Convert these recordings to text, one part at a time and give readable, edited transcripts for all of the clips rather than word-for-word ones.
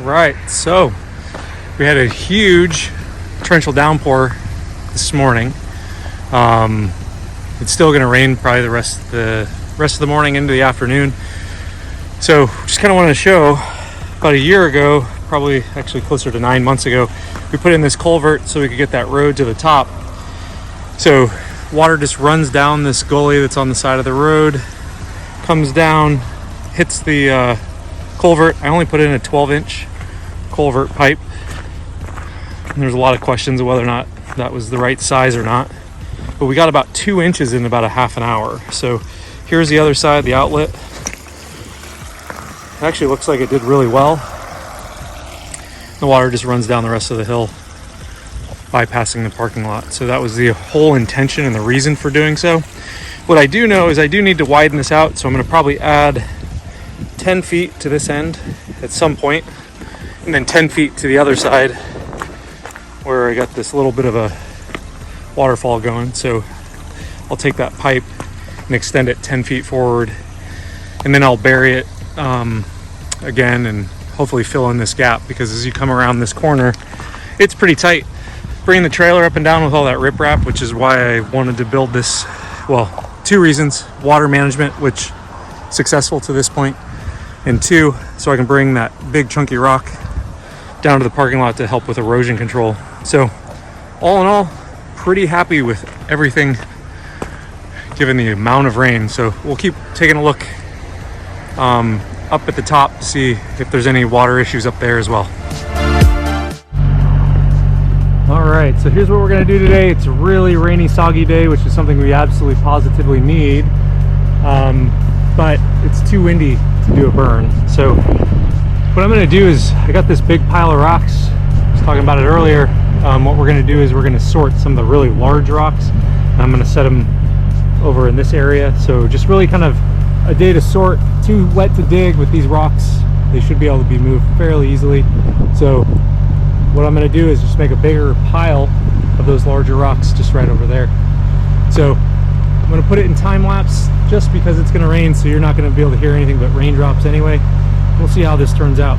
Right, so we had a huge torrential downpour this morning. It's still going to rain probably the rest of the morning into the afternoon. So just kind of wanted to show, about a year ago, probably actually closer to 9 months ago, we put in this culvert so we could get that road to the top. So water just runs down this gully that's on the side of the road, comes down, hits the culvert. I only put in a 12-inch culvert pipe. And there's a lot of questions of whether or not that was the right size or not. But we got about 2 inches in about a half an hour. So here's the other side, the outlet. It actually looks like it did really well. The water just runs down the rest of the hill, bypassing the parking lot. So that was the whole intention and the reason for doing so. What I do know is I do need to widen this out, so I'm going to probably add 10 feet to this end at some point, and then 10 feet to the other side where I got this little bit of a waterfall going. So I'll take that pipe and extend it 10 feet forward, and then I'll bury it again and hopefully fill in this gap, because as you come around this corner, it's pretty tight. Bringing the trailer up and down with all that riprap, which is why I wanted to build this. Well, two reasons: water management, which successful to this point, and two, so I can bring that big chunky rock down to the parking lot to help with erosion control. So all in all, pretty happy with everything given the amount of rain. So we'll keep taking a look up at the top to see if there's any water issues up there as well. All right, so here's what we're gonna do today. It's a really rainy, soggy day, which is something we absolutely positively need, but it's too windy to do a burn. So what I'm gonna do is, I got this big pile of rocks, I was talking about it earlier. What we're gonna do is we're gonna sort some of the really large rocks, and I'm gonna set them over in this area. So just really kind of a day to sort, too wet to dig with these rocks. They should be able to be moved fairly easily. So what I'm going to do is just make a bigger pile of those larger rocks just right over there. So I'm going to put it in time lapse just because it's going to rain, so you're not going to be able to hear anything but raindrops anyway. We'll see how this turns out.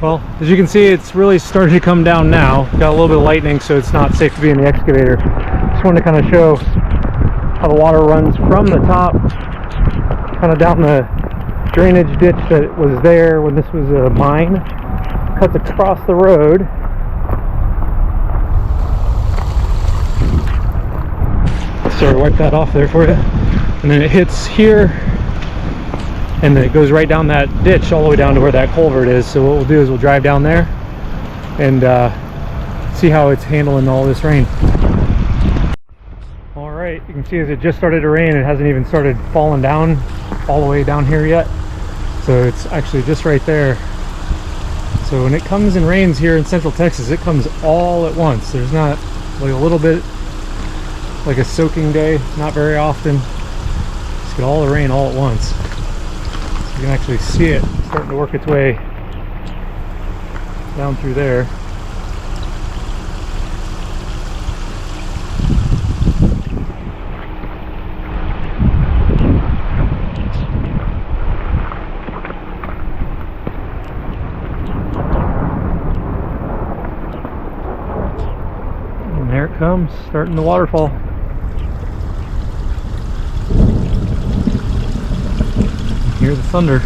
Well, as you can see, it's really starting to come down now. Got a little bit of lightning, so it's not safe to be in the excavator. Just wanted to kind of show how the water runs from the top, kind of down the drainage ditch that was there when this was a mine, cuts across the road. Sorry, wipe that off there for you. And then it hits here, and then it goes right down that ditch all the way down to where that culvert is. So what we'll do is we'll drive down there and see how it's handling all this rain. All right, you can see as it just started to rain, it hasn't even started falling down all the way down here yet. So it's actually just right there. So when it comes and rains here in Central Texas, it comes all at once. There's not like a little bit like a soaking day, not very often. Just get all the rain all at once. You can actually see it starting to work its way down through there. And there it comes, starting the waterfall. Hear the thunder.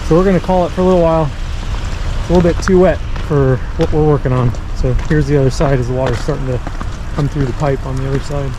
So we're going to call it for a little while. It's a little bit too wet for what we're working on. So here's the other side as the water's starting to come through the pipe on the other side.